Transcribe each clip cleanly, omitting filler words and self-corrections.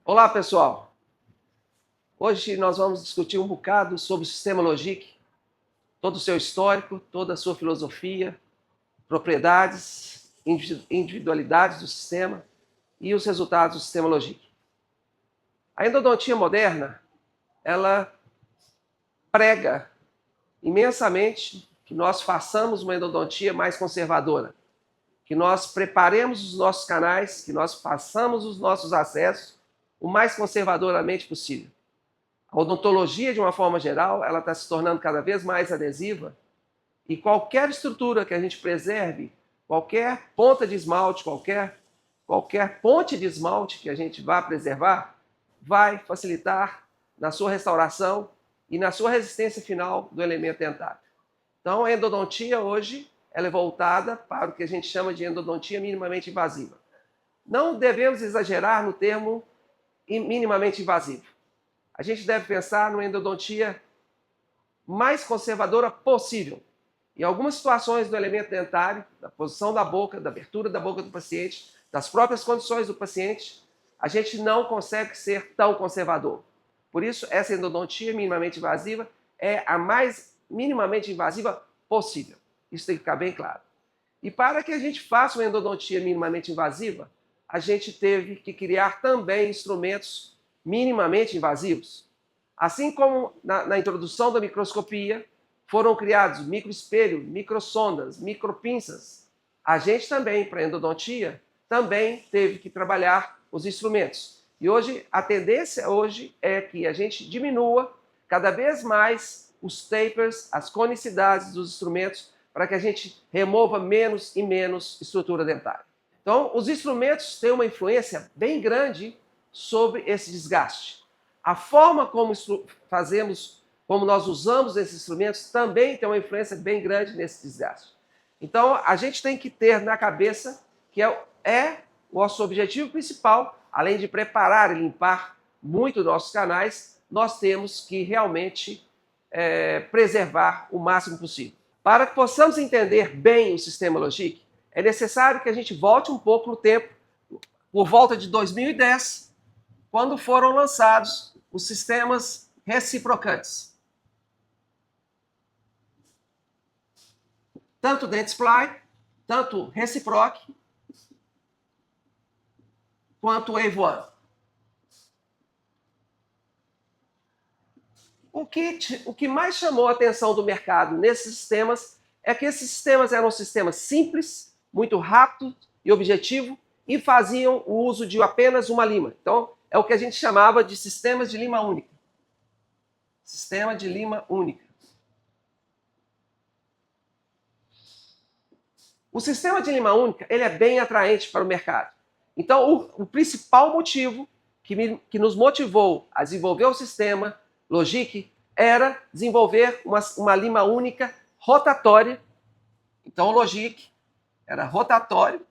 Olá, pessoal! Hoje nós vamos discutir um bocado sobre o sistema Logic, todo o seu histórico, toda a sua filosofia, propriedades, individualidades do sistema e os resultados do sistema Logic. A endodontia moderna, ela prega imensamente que nós façamos uma endodontia mais conservadora, que nós preparemos os nossos canais, que nós façamos os nossos acessos o mais conservadoramente possível. A odontologia, de uma forma geral, ela está se tornando cada vez mais adesiva e qualquer estrutura que a gente preserve, qualquer ponta de esmalte, qualquer ponte de esmalte que a gente vá preservar, vai facilitar na sua restauração e na sua resistência final do elemento dentário. Então, a endodontia hoje ela é voltada para o que a gente chama de endodontia minimamente invasiva. Não devemos exagerar no termo minimamente invasivo. A gente deve pensar numa endodontia mais conservadora possível. Em algumas situações do elemento dentário, da posição da boca, da abertura da boca do paciente, das próprias condições do paciente, a gente não consegue ser tão conservador. Por isso, essa endodontia minimamente invasiva é a mais minimamente invasiva possível. Isso tem que ficar bem claro. E para que a gente faça uma endodontia minimamente invasiva, a gente teve que criar também instrumentos minimamente invasivos. Assim como na introdução da microscopia, foram criados microespelho, microsondas, micropinças. A gente também, para a endodontia, também teve que trabalhar os instrumentos. E hoje, a tendência hoje é que a gente diminua cada vez mais os tapers, as conicidades dos instrumentos, para que a gente remova menos e menos estrutura dentária. Então, os instrumentos têm uma influência bem grande sobre esse desgaste. A forma como fazemos, como nós usamos esses instrumentos, também tem uma influência bem grande nesse desgaste. Então, a gente tem que ter na cabeça que é o nosso objetivo principal, além de preparar e limpar muito nossos canais, nós temos que realmente preservar o máximo possível. Para que possamos entender bem o sistema Logic, é necessário que a gente volte um pouco no tempo, por volta de 2010, quando foram lançados os sistemas reciprocantes. Tanto Dentsply, tanto Reciproc, quanto Wave One. O que mais chamou a atenção do mercado nesses sistemas é que esses sistemas eram sistemas simples, muito rápidos e objetivo, e faziam o uso de apenas uma lima. Então, é o que a gente chamava de sistemas de lima única. Sistema de lima única. O sistema de lima única ele é bem atraente para o mercado. Então, o principal motivo que nos motivou a desenvolver o sistema Logic era desenvolver uma lima única rotatória. Então, o Logic era rotatório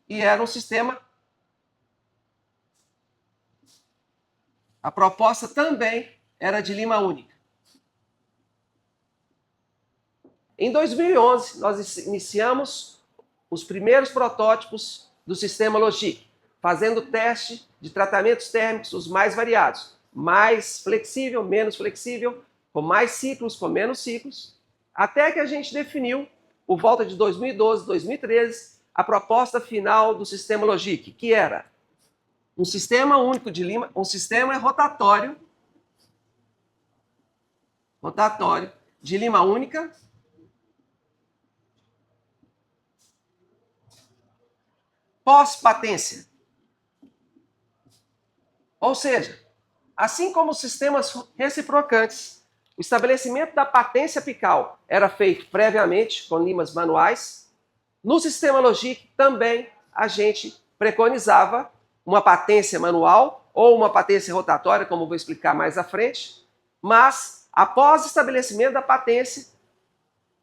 e era um sistema. A proposta também era de lima única. Em 2011, nós iniciamos os primeiros protótipos do sistema Logic, fazendo teste de tratamentos térmicos os mais variados, mais flexível, menos flexível, com mais ciclos, com menos ciclos, até que a gente definiu, por volta de 2012, 2013, a proposta final do sistema Logic, que era um sistema único de lima, um sistema rotatório de lima única, pós-patência. Ou seja, assim como os sistemas reciprocantes, o estabelecimento da patência apical era feito previamente com limas manuais, no sistema Logic também a gente preconizava uma patência manual ou uma patência rotatória, como eu vou explicar mais à frente, mas após o estabelecimento da patência,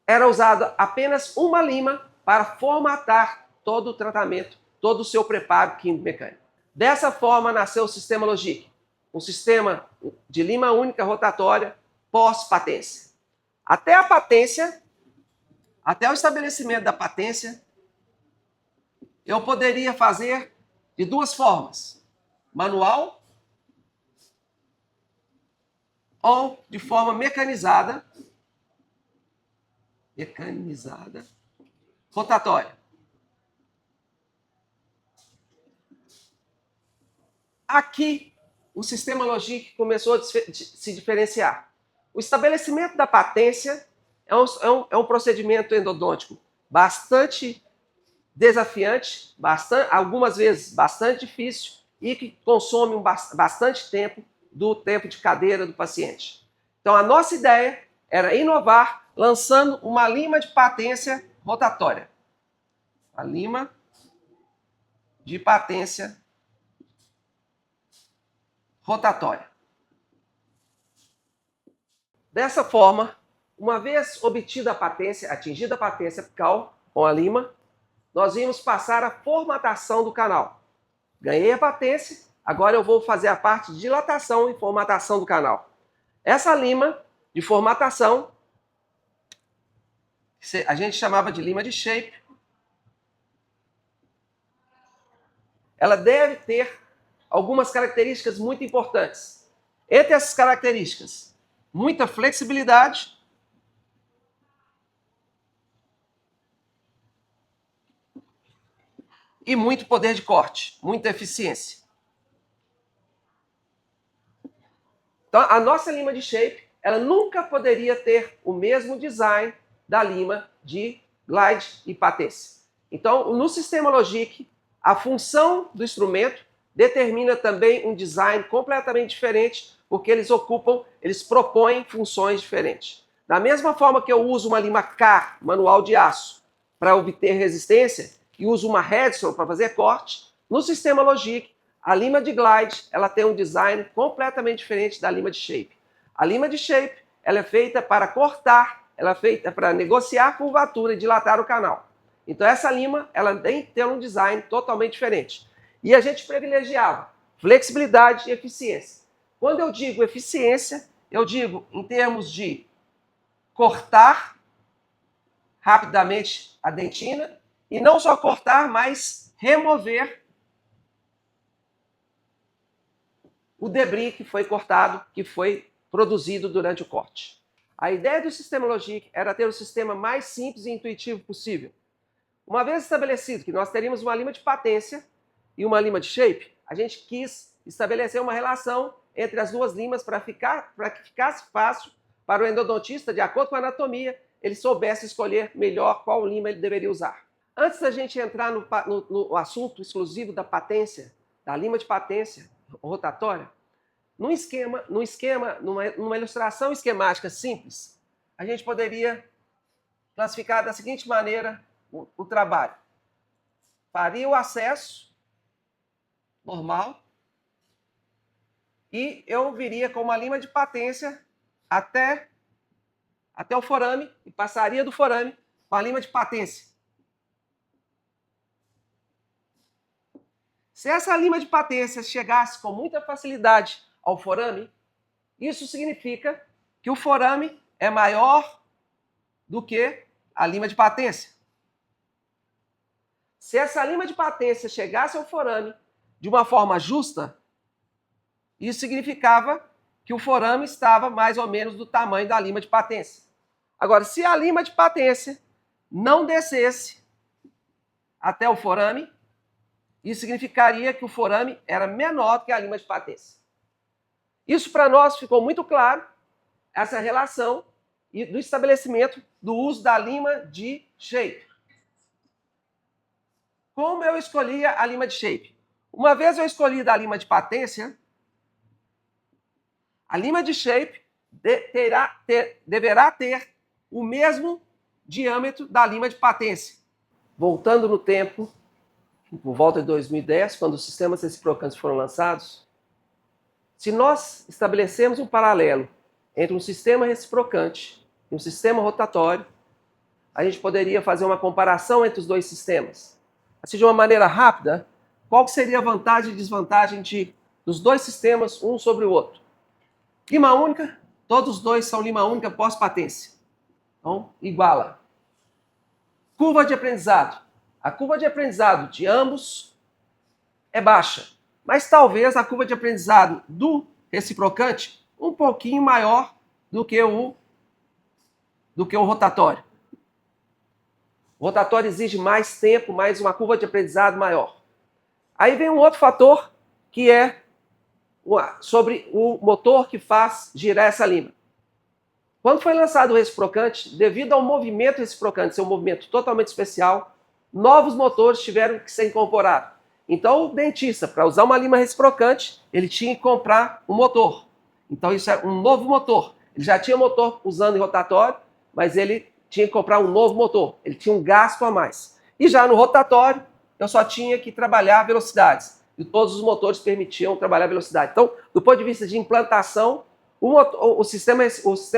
era usada apenas uma lima para formatar todo o tratamento, todo o seu preparo químico-mecânico. Dessa forma nasceu o sistema Logic, um sistema de lima única rotatória pós-patência. Até a patência, até o estabelecimento da patência, eu poderia fazer de duas formas: manual ou de forma mecanizada, rotatória. Aqui, o sistema Logic começou a se diferenciar. O estabelecimento da patência é um procedimento endodôntico bastante desafiante, algumas vezes bastante difícil e que consome bastante tempo do tempo de cadeira do paciente. Então, a nossa ideia era inovar lançando uma lima de patência rotatória. A lima de patência rotatória. Dessa forma, uma vez obtida a patência, atingida a patência apical com a lima, nós íamos passar a formatação do canal. Ganhei a patência, agora eu vou fazer a parte de dilatação e formatação do canal. Essa lima de formatação, a gente chamava de lima de shape, ela deve ter algumas características muito importantes. Entre essas características, muita flexibilidade, e muito poder de corte, muita eficiência. Então, a nossa lima de shape, ela nunca poderia ter o mesmo design da lima de glide e patência. Então, no sistema Logic, a função do instrumento determina também um design completamente diferente, porque eles propõem funções diferentes. Da mesma forma que eu uso uma lima K, manual de aço, para obter resistência, e uso uma Redstone para fazer corte, no sistema Logic, a lima de glide ela tem um design completamente diferente da lima de shape. A lima de shape ela é feita para cortar, ela é feita para negociar a curvatura e dilatar o canal. Então essa lima ela tem um design totalmente diferente. E a gente privilegiava flexibilidade e eficiência. Quando eu digo eficiência, eu digo em termos de cortar rapidamente a dentina, e não só cortar, mas remover o debris que foi cortado, que foi produzido durante o corte. A ideia do sistema Logic era ter o sistema mais simples e intuitivo possível. Uma vez estabelecido que nós teríamos uma lima de patência e uma lima de shape, a gente quis estabelecer uma relação entre as duas limas para que ficasse fácil para o endodontista, de acordo com a anatomia, ele soubesse escolher melhor qual lima ele deveria usar. Antes da gente entrar no assunto exclusivo da patência, da lima de patência rotatória, numa ilustração esquemática simples, a gente poderia classificar da seguinte maneira o trabalho. Faria o acesso normal e eu viria com uma lima de patência até o forame e passaria do forame com a lima de patência. Se essa lima de patência chegasse com muita facilidade ao forame, isso significa que o forame é maior do que a lima de patência. Se essa lima de patência chegasse ao forame de uma forma justa, isso significava que o forame estava mais ou menos do tamanho da lima de patência. Agora, se a lima de patência não descesse até o forame, isso significaria que o forame era menor do que a lima de patência. Isso para nós ficou muito claro, essa relação e do estabelecimento do uso da lima de shape. Como eu escolhia a lima de shape? Uma vez eu escolhi da lima de patência, a lima de shape deverá ter o mesmo diâmetro da lima de patência. Voltando no tempo, por volta de 2010, quando os sistemas reciprocantes foram lançados, se nós estabelecemos um paralelo entre um sistema reciprocante e um sistema rotatório, a gente poderia fazer uma comparação entre os dois sistemas. Assim, de uma maneira rápida, qual seria a vantagem e desvantagem dos dois sistemas, um sobre o outro? Lima única, todos os dois são lima única pós-patência. Então, iguala. Curva de aprendizado. A curva de aprendizado de ambos é baixa, mas talvez a curva de aprendizado do reciprocante um pouquinho maior do que o rotatório. O rotatório exige mais tempo, mais uma curva de aprendizado maior. Aí vem um outro fator que é sobre o motor que faz girar essa lima. Quando foi lançado o reciprocante, devido ao movimento reciprocante ser um movimento totalmente especial, novos motores tiveram que ser incorporados. Então, o dentista, para usar uma lima reciprocante, ele tinha que comprar um motor. Então, isso é um novo motor. Ele já tinha motor usando em rotatório, mas ele tinha que comprar um novo motor. Ele tinha um gasto a mais. E já no rotatório, eu só tinha que trabalhar velocidades. E todos os motores permitiam trabalhar velocidade. Então, do ponto de vista de implantação, o sistema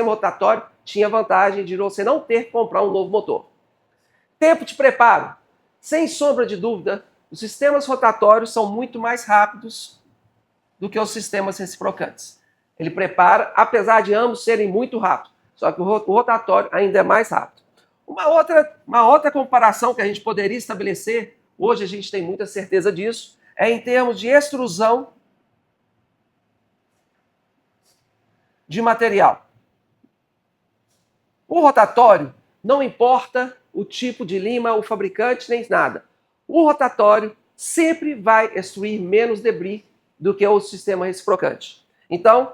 rotatório tinha vantagem de você não ter que comprar um novo motor. Tempo de preparo. Sem sombra de dúvida, os sistemas rotatórios são muito mais rápidos do que os sistemas reciprocantes. Ele prepara, apesar de ambos serem muito rápidos, só que o rotatório ainda é mais rápido. Uma outra comparação que a gente poderia estabelecer, hoje a gente tem muita certeza disso, é em termos de extrusão de material. O rotatório, não importa o tipo de lima, o fabricante, nem nada. O rotatório sempre vai extruir menos debris do que o sistema reciprocante. Então,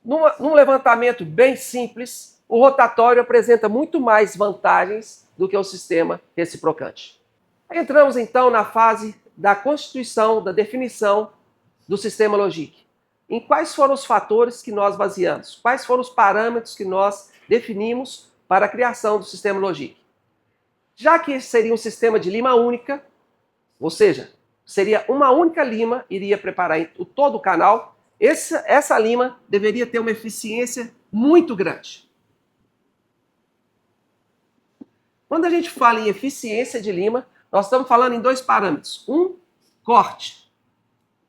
num levantamento bem simples, o rotatório apresenta muito mais vantagens do que o sistema reciprocante. Entramos então na fase da constituição, da definição do sistema Logic. Em quais foram os fatores que nós baseamos? Quais foram os parâmetros que nós definimos para a criação do sistema Logic? Já que seria um sistema de lima única, ou seja, seria uma única lima, iria preparar todo o canal, essa lima deveria ter uma eficiência muito grande. Quando a gente fala em eficiência de lima, nós estamos falando em dois parâmetros. Um, corte.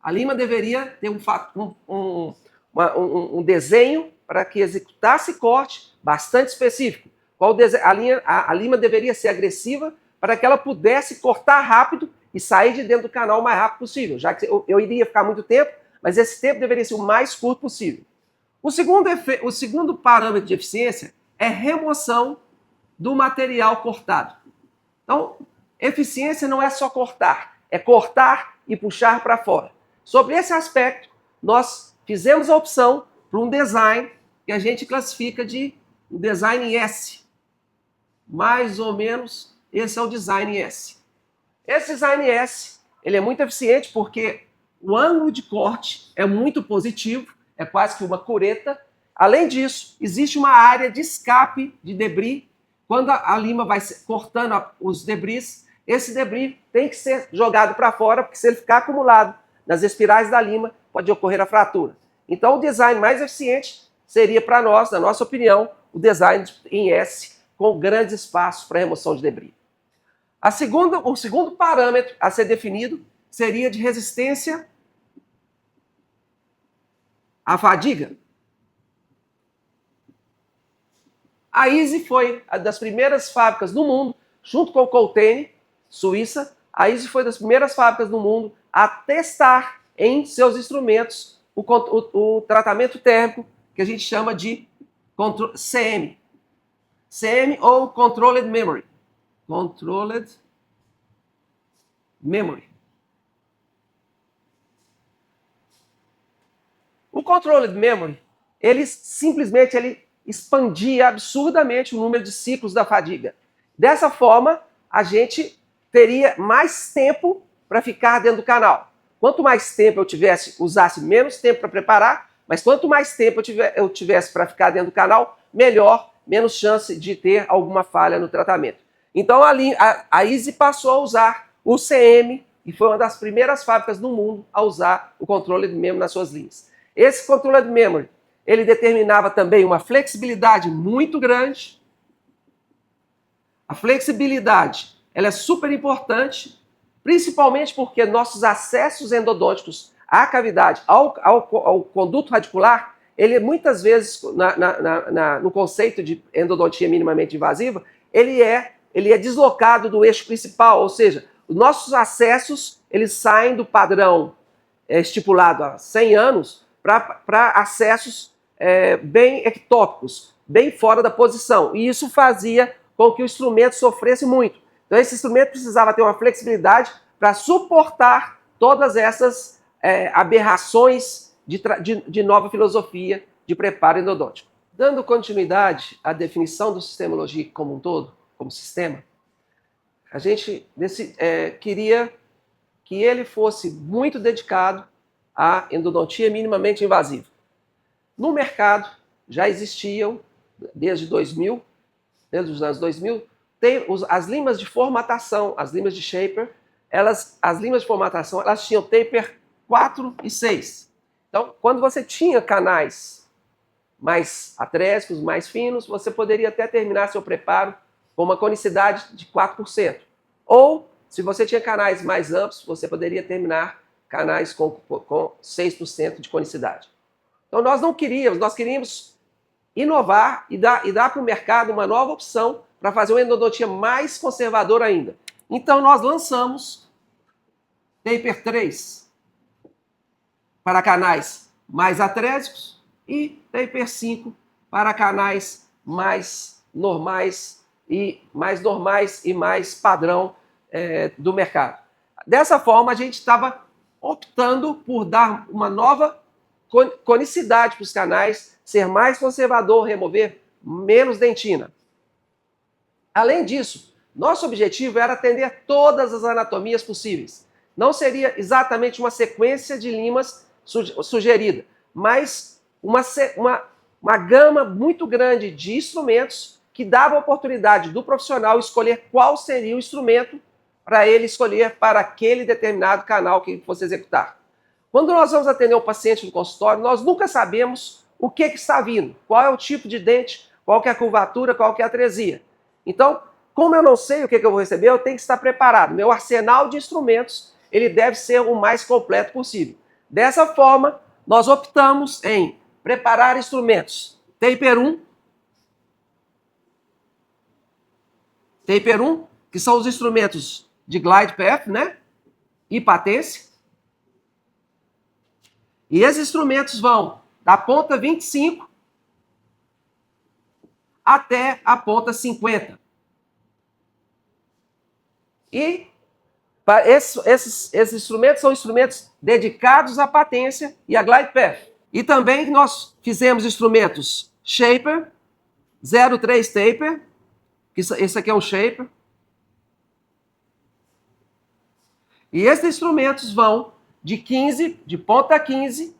A lima deveria ter um desenho para que executasse corte bastante específico. A lima deveria ser agressiva para que ela pudesse cortar rápido e sair de dentro do canal o mais rápido possível, já que eu iria ficar muito tempo, mas esse tempo deveria ser o mais curto possível. O segundo parâmetro de eficiência é remoção do material cortado. Então, eficiência não é só cortar, é cortar e puxar para fora. Sobre esse aspecto, nós fizemos a opção para um design que a gente classifica de design S. Mais ou menos, esse é o design S. Esse design S, ele é muito eficiente porque o ângulo de corte é muito positivo, é quase que uma cureta. Além disso, existe uma área de escape de debris. Quando a lima vai cortando os debris, esse debris tem que ser jogado para fora, porque se ele ficar acumulado nas espirais da lima, pode ocorrer a fratura. Então, o design mais eficiente seria, para nós, na nossa opinião, o design em S, com grandes espaços para remoção de debris. O segundo parâmetro a ser definido seria de resistência à fadiga. A Easy foi uma das primeiras fábricas no mundo, junto com o Coltene, Suíça. A Easy foi das primeiras fábricas no mundo a testar em seus instrumentos o tratamento térmico, que a gente chama de CM. CM ou Controlled Memory. Controlled Memory. O Controlled Memory, ele simplesmente expandia absurdamente o número de ciclos da fadiga. Dessa forma, a gente teria mais tempo para ficar dentro do canal. Quanto mais tempo eu usasse menos tempo para preparar, mas quanto mais tempo eu tivesse para ficar dentro do canal, melhor, menos chance de ter alguma falha no tratamento. Então a Easy passou a usar o CM e foi uma das primeiras fábricas no mundo a usar o Controlled Memory nas suas linhas. Esse Controlled Memory, ele determinava também uma flexibilidade muito grande. A flexibilidade, ela é super importante, principalmente porque nossos acessos endodônticos à cavidade, ao conduto radicular, ele muitas vezes, no conceito de endodontia minimamente invasiva, ele é deslocado do eixo principal, ou seja, nossos acessos, eles saem do padrão estipulado há 100 anos para acessos bem ectópicos, bem fora da posição. E isso fazia com que o instrumento sofresse muito. Então, esse instrumento precisava ter uma flexibilidade para suportar todas essas aberrações de nova filosofia de preparo endodôntico. Dando continuidade à definição do sistema logístico como um todo, como sistema, a gente queria que ele fosse muito dedicado à endodontia minimamente invasiva. No mercado, já existiam, desde os anos 2000, as limas de formatação, as limas de shaper, as limas de formatação, elas tinham taper 4 e 6. Então, quando você tinha canais mais atrésicos, mais finos, você poderia até terminar seu preparo com uma conicidade de 4%. Ou, se você tinha canais mais amplos, você poderia terminar canais com 6% de conicidade. Então, nós queríamos inovar e dar para o mercado uma nova opção para fazer uma endodontia mais conservadora ainda. Então, nós lançamos taper 3 para canais mais atrésicos e taper 5 para canais mais normais e mais padrão do mercado. Dessa forma, a gente estava optando por dar uma nova conicidade para os canais, ser mais conservador, remover menos dentina. Além disso, nosso objetivo era atender todas as anatomias possíveis. Não seria exatamente uma sequência de limas sugerida, mas uma gama muito grande de instrumentos que dava a oportunidade do profissional escolher qual seria o instrumento para ele escolher para aquele determinado canal que fosse executar. Quando nós vamos atender um paciente no consultório, nós nunca sabemos o que está vindo, qual é o tipo de dente, qual que é a curvatura, qual que é a atresia. Então, como eu não sei o que eu vou receber, eu tenho que estar preparado. Meu arsenal de instrumentos, ele deve ser o mais completo possível. Dessa forma, nós optamos em preparar instrumentos taper 1, que são os instrumentos de glide path, né? E patência. E esses instrumentos vão da ponta 25 até a ponta 50. E esses instrumentos são instrumentos dedicados à patência e à glide path. E também nós fizemos instrumentos shaper, 0,3 taper, que esse aqui é um shaper. E esses instrumentos vão de ponta 15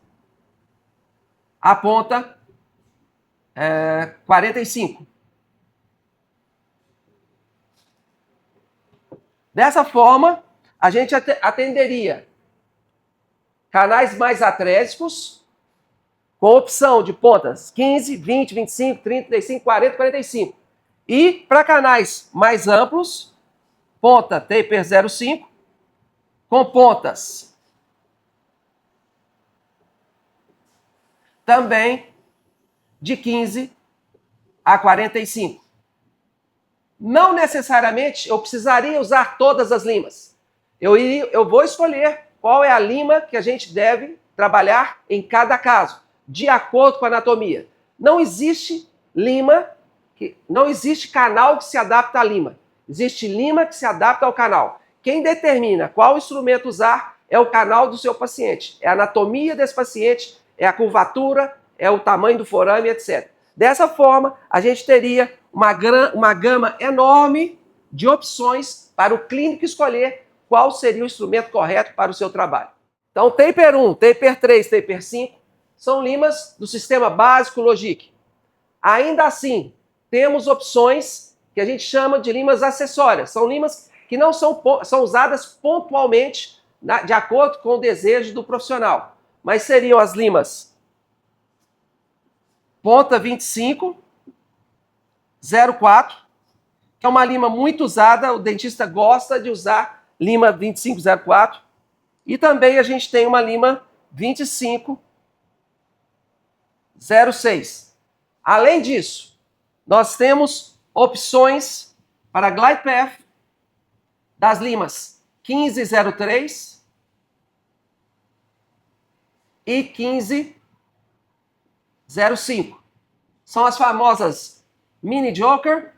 a ponta 45. Dessa forma, a gente atenderia canais mais atrésicos, com opção de pontas 15, 20, 25, 30, 35, 40, 45. E para canais mais amplos, ponta taper 0,5, com pontas também de 15 a 45. Não necessariamente eu precisaria usar todas as limas. Eu vou escolher qual é a lima que a gente deve trabalhar em cada caso, de acordo com a anatomia. Não existe canal que se adapta à lima. Existe lima que se adapta ao canal. Quem determina qual instrumento usar é o canal do seu paciente. É a anatomia desse paciente, é a curvatura, é o tamanho do forame, etc. Dessa forma, a gente teria uma gama enorme de opções para o clínico escolher qual seria o instrumento correto para o seu trabalho. Então, taper 1, taper 3, taper 5 são limas do sistema básico Logic. Ainda assim, temos opções que a gente chama de limas acessórias. São limas que não são usadas pontualmente de acordo com o desejo do profissional. Mas seriam as limas ponta 25, 0,4, que é uma lima muito usada, o dentista gosta de usar lima 25, 0,4. E também a gente tem uma lima 25, 0,6. Além disso, nós temos opções para glide path das limas 1503 e 1505. São as famosas mini joker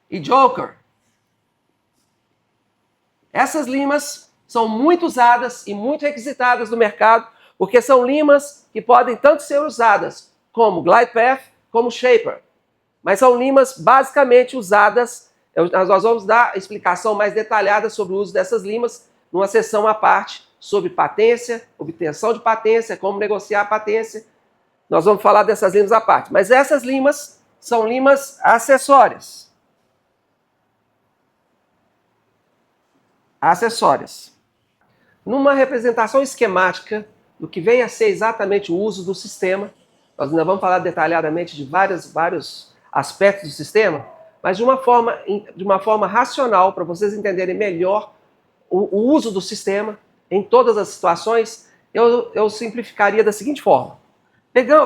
e joker. Essas limas são muito usadas e muito requisitadas no mercado, porque são limas que podem tanto ser usadas como glide path, como shaper. Mas são limas basicamente usadas, nós vamos dar explicação mais detalhada sobre o uso dessas limas numa sessão à parte sobre patência, obtenção de patência, como negociar a patência. Nós vamos falar dessas limas à parte. Mas essas limas são limas acessórias. Acessórias. Numa representação esquemática do que vem a ser exatamente o uso do sistema, nós ainda vamos falar detalhadamente de vários aspectos do sistema, mas de uma forma racional, para vocês entenderem melhor o uso do sistema em todas as situações, eu simplificaria da seguinte forma.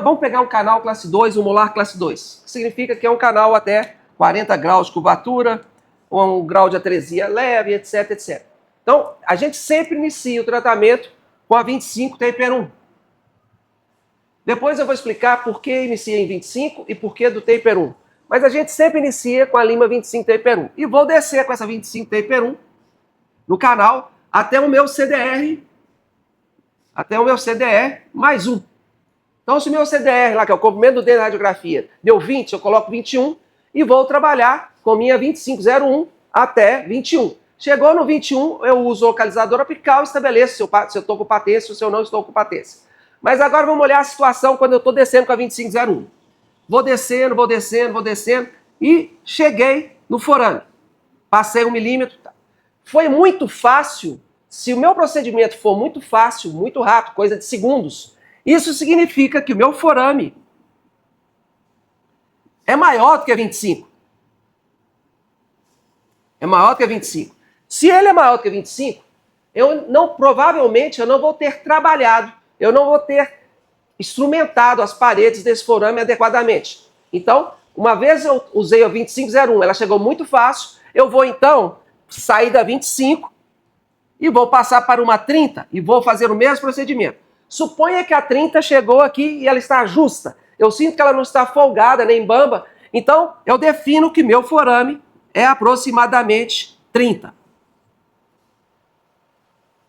Vamos pegar um canal classe 2, um molar classe 2, que significa que é um canal até 40 graus de curvatura, ou um grau de atresia leve, etc, etc. Então, a gente sempre inicia o tratamento com a 25 taper 1. Depois eu vou explicar por que inicia em 25 e por que do taper 1. Mas a gente sempre inicia com a lima 25 taper 1. E vou descer com essa 25 taper 1 no canal até o meu CDR, mais 1. Então, se o meu CDR, lá, que é o comprimento do dedo na radiografia, deu 20, eu coloco 21 e vou trabalhar com minha 2501 até 21. Chegou no 21, eu uso o localizador apical e estabeleço se eu estou com patência ou se eu não estou com patência. Mas agora vamos olhar a situação quando eu estou descendo com a 2501. Vou descendo e cheguei no forame. Passei 1 milímetro. Foi muito fácil. Se o meu procedimento for muito fácil, muito rápido, coisa de segundos, isso significa que o meu forame é maior do que a 25. É maior do que a 25. Se ele é maior do que 25, provavelmente eu não vou ter trabalhado, eu não vou ter instrumentado as paredes desse forame adequadamente. Então, uma vez eu usei a 2501, ela chegou muito fácil, eu vou então sair da 25 e vou passar para uma 30 e vou fazer o mesmo procedimento. Suponha que a 30 chegou aqui e ela está justa. Eu sinto que ela não está folgada nem bamba, então eu defino que meu forame é aproximadamente 30.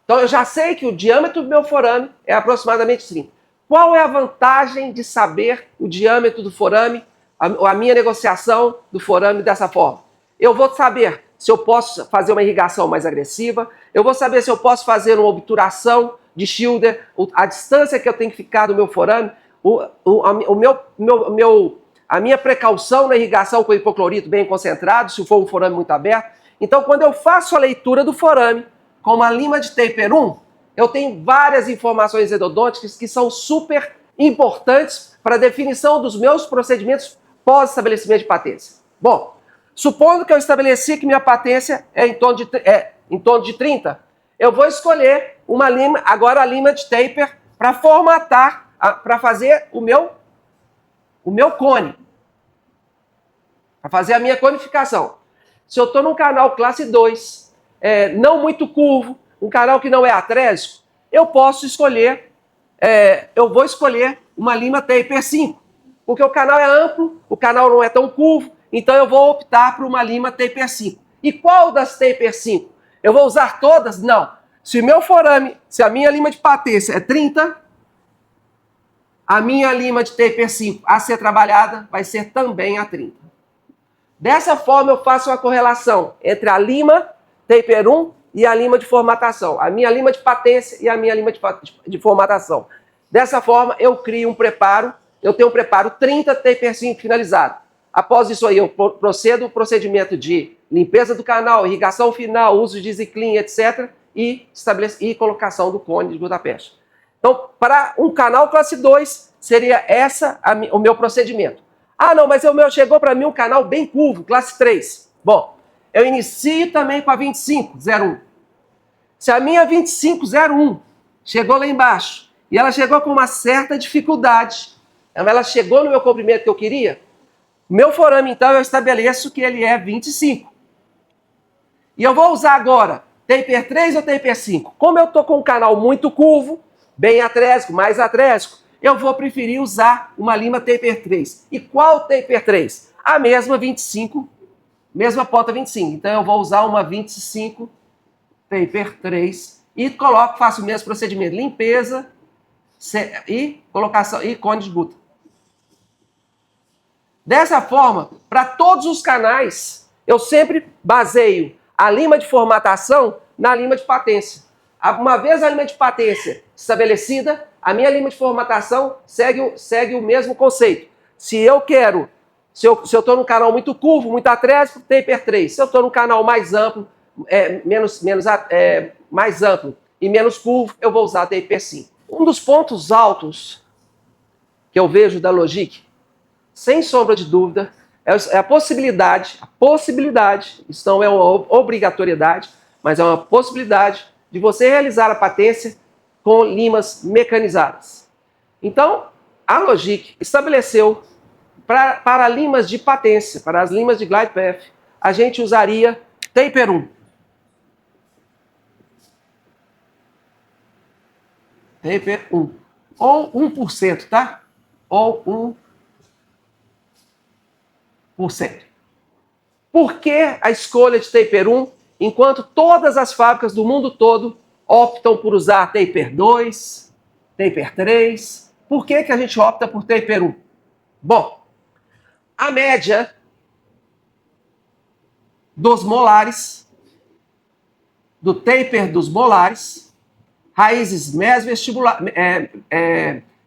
Então eu já sei que o diâmetro do meu forame é aproximadamente 30. Qual é a vantagem de saber o diâmetro do forame, a minha negociação do forame dessa forma? Eu vou saber se eu posso fazer uma irrigação mais agressiva, eu vou saber se eu posso fazer uma obturação de Schilder, a distância que eu tenho que ficar do meu forame, a minha precaução na irrigação com hipoclorito bem concentrado, se for um forame muito aberto. Então, quando eu faço a leitura do forame com uma lima de taper 1, eu tenho várias informações endodônticas que são super importantes para a definição dos meus procedimentos pós-estabelecimento de patência. Bom, supondo que eu estabeleci que minha patência é em torno de 30, eu vou escolher uma lima, agora a lima de taper, para formatar, para fazer o meu cone, para fazer a minha conificação. Se eu estou num canal classe 2, não muito curvo, um canal que não é atrésico, eu vou escolher uma lima taper 5, porque o canal é amplo, o canal não é tão curvo, então eu vou optar por uma lima taper 5. E qual das taper 5? Eu vou usar todas? Não. Se a minha lima de patência é 30, a minha lima de taper 5 a ser trabalhada vai ser também a 30. Dessa forma eu faço uma correlação entre a lima taper 1 e a lima de formatação, a minha lima de patência e a minha lima de formatação. Dessa forma eu crio um preparo, eu tenho um preparo 30 taper 5 finalizado. Após isso aí eu procedo o procedimento de limpeza do canal, irrigação final, uso de Ziclin, etc. e colocação do cone de Budapeste. Então, para um canal classe 2, seria o meu procedimento. Ah, não, mas chegou para mim um canal bem curvo, classe 3. Bom, eu inicio também com a 2501. Se a minha 2501 chegou lá embaixo e ela chegou com uma certa dificuldade, ela chegou no meu comprimento que eu queria, Meu forame, então, eu estabeleço que ele é 25. E eu vou usar agora taper 3 ou taper 5. Como eu estou com um canal muito curvo, bem atrésico, mais atrésico, eu vou preferir usar uma lima taper 3. E qual taper 3? A mesma 25, mesma ponta 25. Então eu vou usar uma 25 taper 3 e faço o mesmo procedimento. Limpeza e colocação e cone de guta. Dessa forma, para todos os canais, eu sempre baseio a lima de formatação na lima de patência. Uma vez a lima de patência estabelecida, a minha lima de formatação segue o mesmo conceito. Se eu estou num canal muito curvo, muito atrésico, taper 3. Se eu estou num canal mais amplo, mais amplo e menos curvo, eu vou usar taper 5. Um dos pontos altos que eu vejo da Logic, sem sombra de dúvida, é a possibilidade, isso não é uma obrigatoriedade, mas é uma possibilidade de você realizar a patência com limas mecanizadas. Então, a Logic estabeleceu para limas de patência, para as limas de glide path, a gente usaria taper 1. Taper 1. Ou 1%, tá? Ou 1%. Por que a escolha de taper 1, enquanto todas as fábricas do mundo todo optam por usar taper 2, taper 3? Por que a gente opta por taper 1? Bom, a média dos molares, do taper dos molares, raízes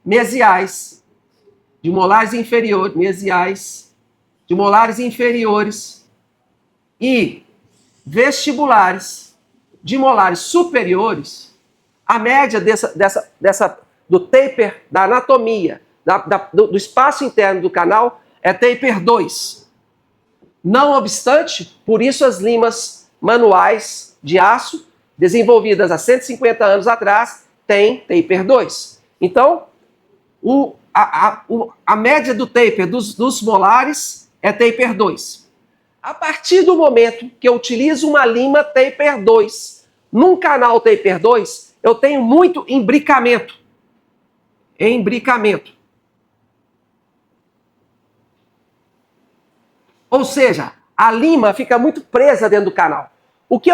mesiais, de molares inferiores, mesiais, de molares inferiores e vestibulares de molares superiores, a média do taper, da anatomia, do espaço interno do canal é taper 2. Não obstante, por isso as limas manuais de aço, desenvolvidas há 150 anos atrás, têm taper 2. Então, a média do taper dos molares é taper 2. A partir do momento que eu utilizo uma lima taper 2, num canal taper 2, eu tenho muito imbricamento. Ou seja, a lima fica muito presa dentro do canal. O que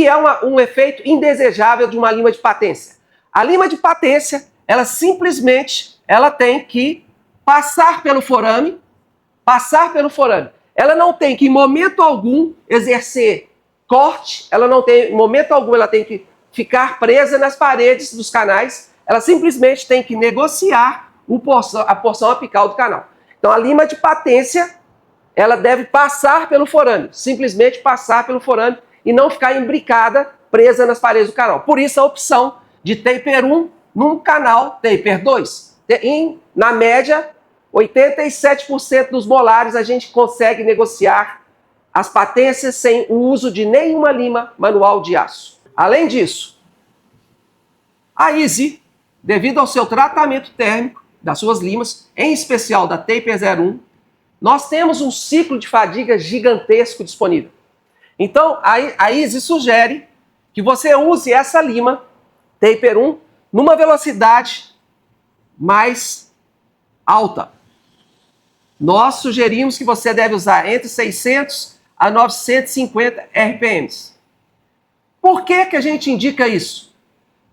é um efeito indesejável de uma lima de patência? A lima de patência, ela simplesmente tem que passar pelo forame. Ela não tem que, em momento algum, exercer corte, em momento algum, ela tem que ficar presa nas paredes dos canais, ela simplesmente tem que negociar a porção apical do canal. Então, a lima de patência, ela deve passar pelo forame, simplesmente passar pelo forame e não ficar imbricada, presa nas paredes do canal. Por isso, a opção de taper 1 num canal taper 2. Na média, 87% dos molares a gente consegue negociar as patências sem o uso de nenhuma lima manual de aço. Além disso, a Easy, devido ao seu tratamento térmico das suas limas, em especial da Taper 01, nós temos um ciclo de fadiga gigantesco disponível. Então, a Easy sugere que você use essa lima Taper 1 numa velocidade mais alta. Nós sugerimos que você deve usar entre 600 a 950 RPMs. Por que a gente indica isso?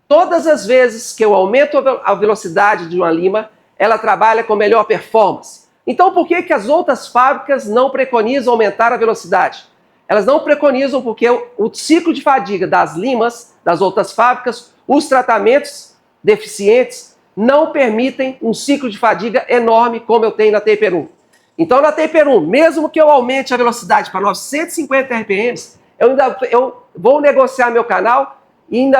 Todas as vezes que eu aumento a velocidade de uma lima, ela trabalha com melhor performance. Então, por que as outras fábricas não preconizam aumentar a velocidade? Elas não preconizam porque o ciclo de fadiga das limas, das outras fábricas, os tratamentos deficientes, não permitem um ciclo de fadiga enorme como eu tenho na Taper 1. Então, na Taper 1, mesmo que eu aumente a velocidade para 950 RPMs, eu vou negociar meu canal e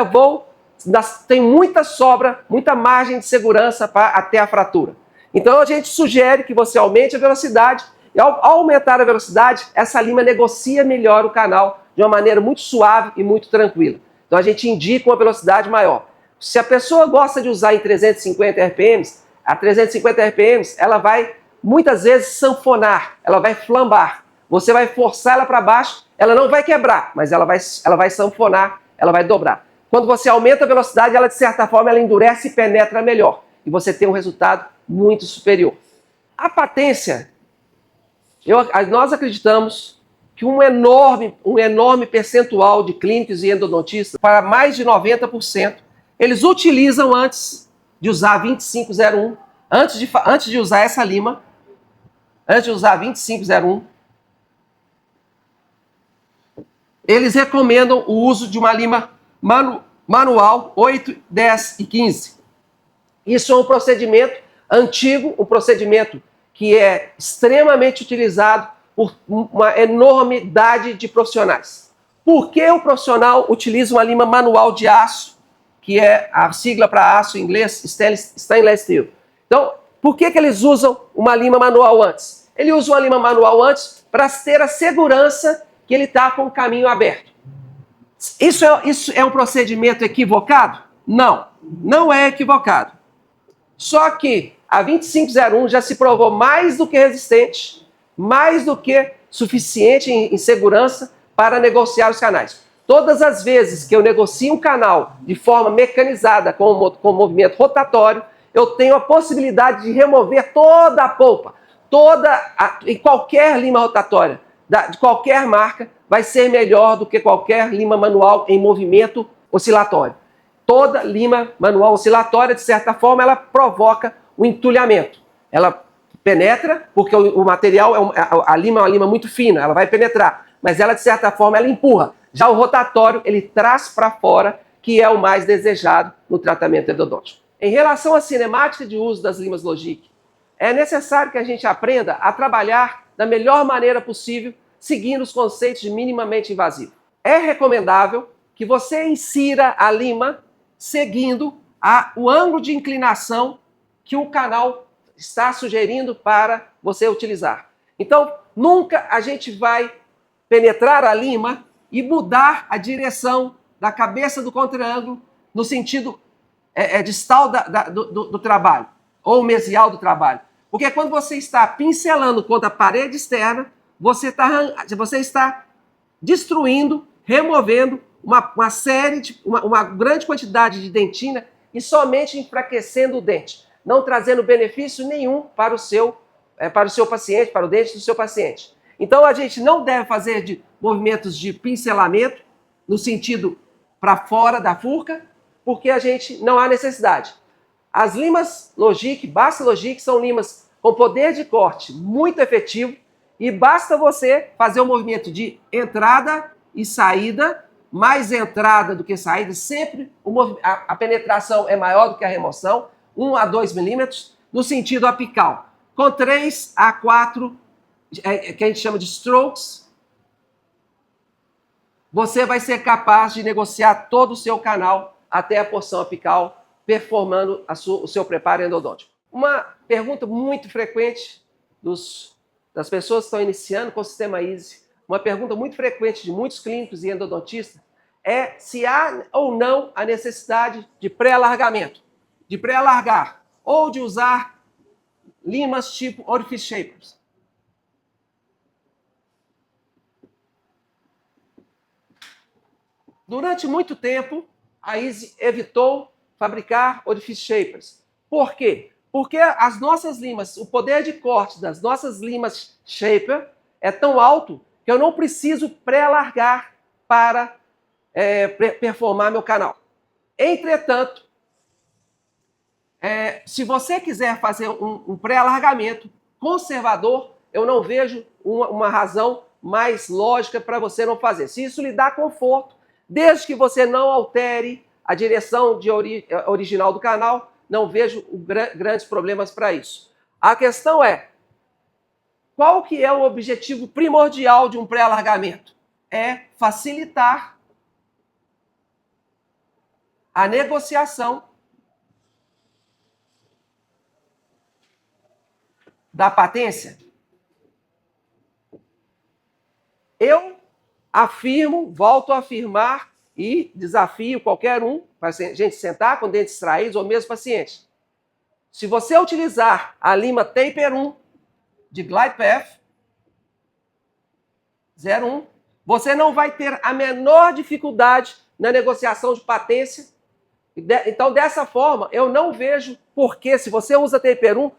tem muita sobra, muita margem de segurança até a fratura. Então, a gente sugere que você aumente a velocidade e, ao aumentar a velocidade, essa lima negocia melhor o canal de uma maneira muito suave e muito tranquila. Então, a gente indica uma velocidade maior. Se a pessoa gosta de usar em 350 RPMs, a 350 RPMs, ela vai muitas vezes sanfonar, ela vai flambar. Você vai forçar ela para baixo, ela não vai quebrar, mas ela vai sanfonar, ela vai dobrar. Quando você aumenta a velocidade, ela de certa forma ela endurece e penetra melhor. E você tem um resultado muito superior. A patência, nós acreditamos que um enorme percentual de clínicos e endodontistas, para mais de 90%, eles utilizam antes de usar 2501, antes de usar essa lima, antes de usar 2501, eles recomendam o uso de uma lima manual 8, 10 e 15. Isso é um procedimento antigo, um procedimento que é extremamente utilizado por uma enormidade de profissionais. Por que o profissional utiliza uma lima manual de aço, que é a sigla para aço em inglês, stainless steel? Então, por que eles usam uma lima manual antes? Ele usa uma lima manual antes para ter a segurança que ele está com o caminho aberto. Isso é um procedimento equivocado? Não, não é equivocado. Só que a 2501 já se provou mais do que resistente, mais do que suficiente em segurança para negociar os canais. Todas as vezes que eu negocio um canal de forma mecanizada com movimento rotatório, eu tenho a possibilidade de remover toda a polpa, em qualquer lima rotatória, de qualquer marca, vai ser melhor do que qualquer lima manual em movimento oscilatório. Toda lima manual oscilatória, de certa forma, ela provoca o entulhamento. Ela penetra, porque o material, a lima é uma lima muito fina, ela vai penetrar, mas ela, de certa forma, ela empurra. Já o rotatório, ele traz para fora, que é o mais desejado no tratamento endodôntico. Em relação à cinemática de uso das limas Logic, é necessário que a gente aprenda a trabalhar da melhor maneira possível, seguindo os conceitos de minimamente invasivo. É recomendável que você insira a lima seguindo o ângulo de inclinação que o canal está sugerindo para você utilizar. Então, nunca a gente vai penetrar a lima e mudar a direção da cabeça do contraângulo no sentido distal do trabalho, ou mesial do trabalho. Porque quando você está pincelando contra a parede externa, você está destruindo, removendo uma grande quantidade de dentina e somente enfraquecendo o dente, não trazendo benefício nenhum para o seu paciente, para o dente do seu paciente. Então a gente não deve fazer movimentos de pincelamento no sentido para fora da furca, porque não há necessidade. As limas Logic, Basta Logic, são limas com poder de corte muito efetivo e basta você fazer um movimento de entrada e saída, mais entrada do que saída, sempre a penetração é maior do que a remoção, 1 a 2 milímetros, no sentido apical, com 3 a 4, que a gente chama de strokes, você vai ser capaz de negociar todo o seu canal até a porção apical, performando o seu preparo endodôntico. Uma pergunta muito frequente das pessoas que estão iniciando com o sistema Easy, uma pergunta muito frequente de muitos clínicos e endodontistas, é se há ou não a necessidade de pré-alargamento, de pré-alargar, ou de usar limas tipo Orifice Shapers. Durante muito tempo, a Easy evitou fabricar Orifice Shapers. Por quê? Porque as nossas limas, o poder de corte das nossas limas Shaper é tão alto que eu não preciso pré-alargar para performar meu canal. Entretanto, se você quiser fazer um pré-alargamento conservador, eu não vejo uma razão mais lógica para você não fazer. Se isso lhe dá conforto, desde que você não altere a direção original do canal, não vejo grandes problemas para isso. A questão é, qual que é o objetivo primordial de um pré-alargamento? É facilitar a negociação da patência. Eu afirmo, volto a afirmar e desafio qualquer um, para a gente sentar com dentes extraídos ou mesmo paciente. Se você utilizar a lima Taper 1 de glide path, 0,1, você não vai ter a menor dificuldade na negociação de patência. Então, dessa forma, eu não vejo por que, se você usa taper 1,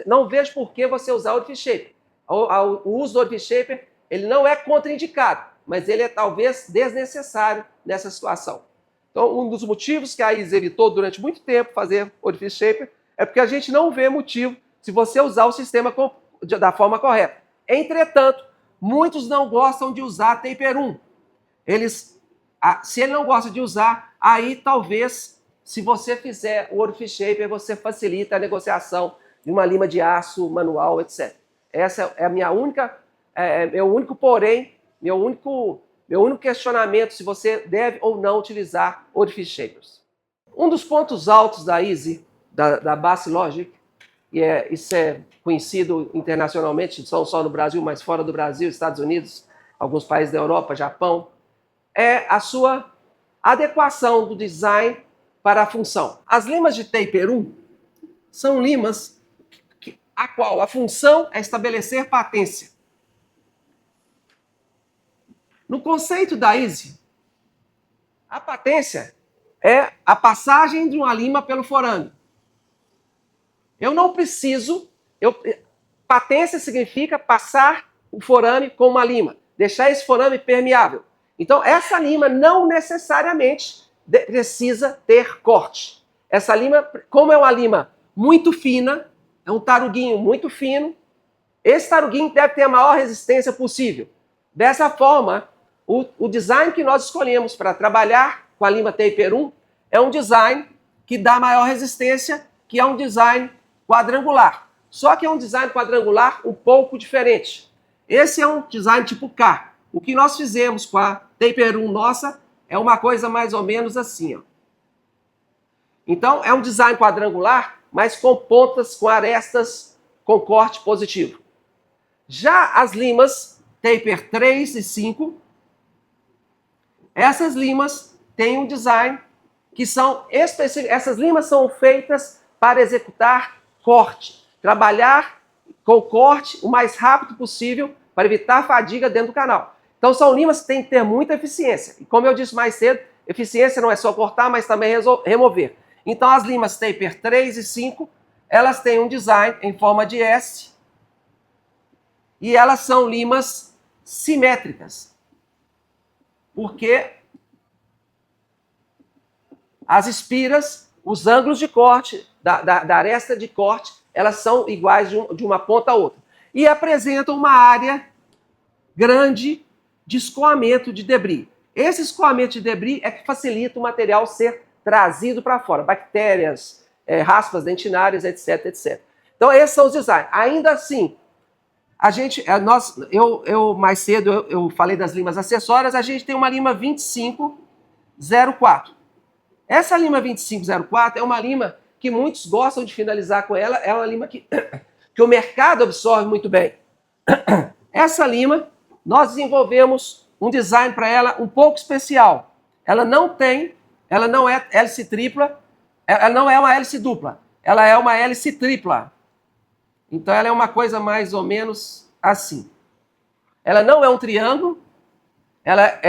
não vejo por que você usar o Orifice Shaper. O uso do Orifice Shaper, ele não é contraindicado, mas ele é talvez desnecessário nessa situação. Então, um dos motivos que a ISA evitou durante muito tempo fazer Orifice Shaper é porque a gente não vê motivo se você usar o sistema da forma correta. Entretanto, muitos não gostam de usar taper 1. Se ele não gosta de usar, aí talvez, se você fizer o Orifice Shaper, você facilita a negociação de uma lima de aço manual, etc. Essa é a minha única, meu único porém, meu único questionamento se você deve ou não utilizar Orifice Shapers. Um dos pontos altos da Easy, da Base Logic, e isso é conhecido internacionalmente, não só no Brasil, mas fora do Brasil, Estados Unidos, alguns países da Europa, Japão, é a sua adequação do design para a função. As limas de taper 1 são limas a qual a função é estabelecer patência. No conceito da Easy, a patência é a passagem de uma lima pelo forame. Eu não preciso... patência significa passar o forame com uma lima, deixar esse forame permeável. Então, essa lima não necessariamente precisa ter corte. Essa lima, como é uma lima muito fina, é um taruguinho muito fino, esse taruguinho deve ter a maior resistência possível. Dessa forma, o design que nós escolhemos para trabalhar com a lima taper 1 é um design que dá maior resistência, que é um design quadrangular. Só que é um design quadrangular um pouco diferente. Esse é um design tipo K. O que nós fizemos com a taper 1 nossa é uma coisa mais ou menos assim, ó. Então, é um design quadrangular, mas com pontas, com arestas, com corte positivo. Já as limas taper 3 e 5, essas limas têm um design que são específicas. Essas limas são feitas para executar corte. Trabalhar com corte o mais rápido possível para evitar fadiga dentro do canal. Então são limas que têm que ter muita eficiência. E como eu disse mais cedo, eficiência não é só cortar, mas também remover. Então as limas taper 3 e 5, elas têm um design em forma de S e elas são limas simétricas. Porque as espiras, os ângulos de corte, da aresta de corte, elas são iguais de uma ponta a outra. E apresentam uma área grande de escoamento de debris. Esse escoamento de debris é que facilita o material ser trazido para fora. Bactérias, raspas dentinárias, etc, etc. Então, esses são os designs. Ainda assim, mais cedo eu falei das limas acessórias, a gente tem uma lima 2504. Essa lima 2504 é uma lima que muitos gostam de finalizar com ela, é uma lima que o mercado absorve muito bem. Essa lima, nós desenvolvemos um design para ela um pouco especial. Ela não é hélice tripla, ela não é uma hélice dupla, ela é uma hélice tripla. Então ela é uma coisa mais ou menos assim. Ela não é um triângulo, ela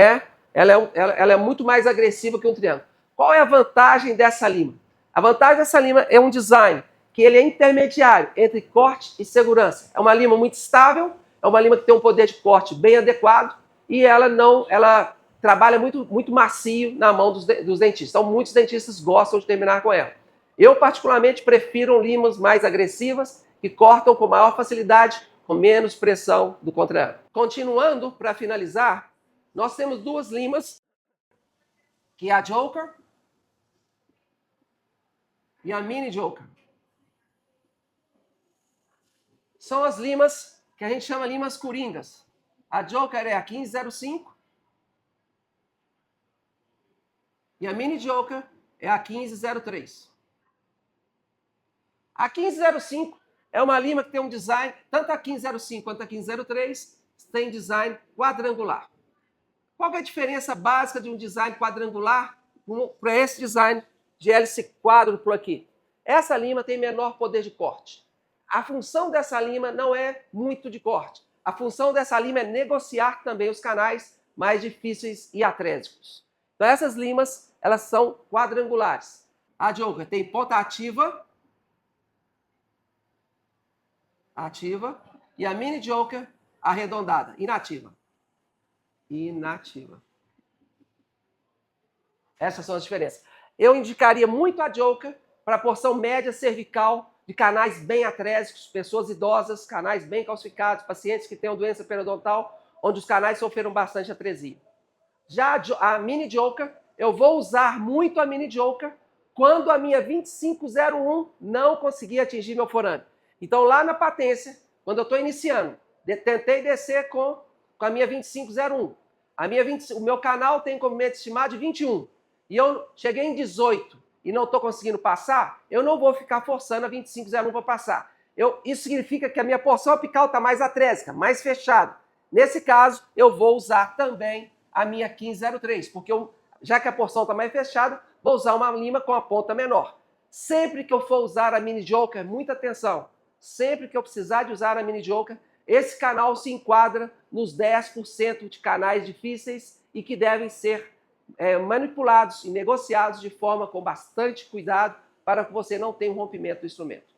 é muito mais agressiva que um triângulo. Qual é a vantagem dessa lima? A vantagem dessa lima é um design que ele é intermediário entre corte e segurança. É uma lima muito estável, é uma lima que tem um poder de corte bem adequado e ela trabalha muito macio na mão dos dentistas. Então muitos dentistas gostam de terminar com ela. Eu particularmente prefiro limas mais agressivas que cortam com maior facilidade, com menos pressão do contra-ângulo. Continuando, para finalizar, nós temos duas limas, que é a Joker e a Mini Joker. São as limas que a gente chama limas coringas. A Joker é a 1505 e a Mini Joker é a 1503. A 1505 é uma lima que tem um design, tanto a 1505 quanto a 1503, tem design quadrangular. Qual é a diferença básica de um design quadrangular para esse design de hélice quádruplo aqui? Essa lima tem menor poder de corte. a função dessa lima não é muito de corte. A função dessa lima é negociar também os canais mais difíceis e atrésicos. Então essas limas, elas são quadrangulares. A joker tem ponta ativa, e a mini joker arredondada, inativa. Inativa. Essas são as diferenças. Eu indicaria muito a joker para a porção média cervical de canais bem atrésicos, pessoas idosas, canais bem calcificados, pacientes que tenham doença periodontal, onde os canais sofreram bastante atresia. Já a mini joker, eu vou usar muito a mini joker quando a minha 2501 não conseguir atingir meu forame. Então, lá na patência, quando eu estou iniciando, tentei descer com a minha 2501. O meu canal tem comprimento estimado de 21. E eu cheguei em 18 e não estou conseguindo passar, eu não vou ficar forçando a 2501 para passar. Isso significa que a minha porção apical está mais atrésica, mais fechada. Nesse caso, eu vou usar também a minha 1503, porque já que a porção está mais fechada, vou usar uma lima com a ponta menor. Sempre que eu for usar a mini joker, muita atenção, sempre que eu precisar de usar a mini joker, esse canal se enquadra nos 10% de canais difíceis e que devem ser manipulados e negociados de forma com bastante cuidado para que você não tenha um rompimento do instrumento.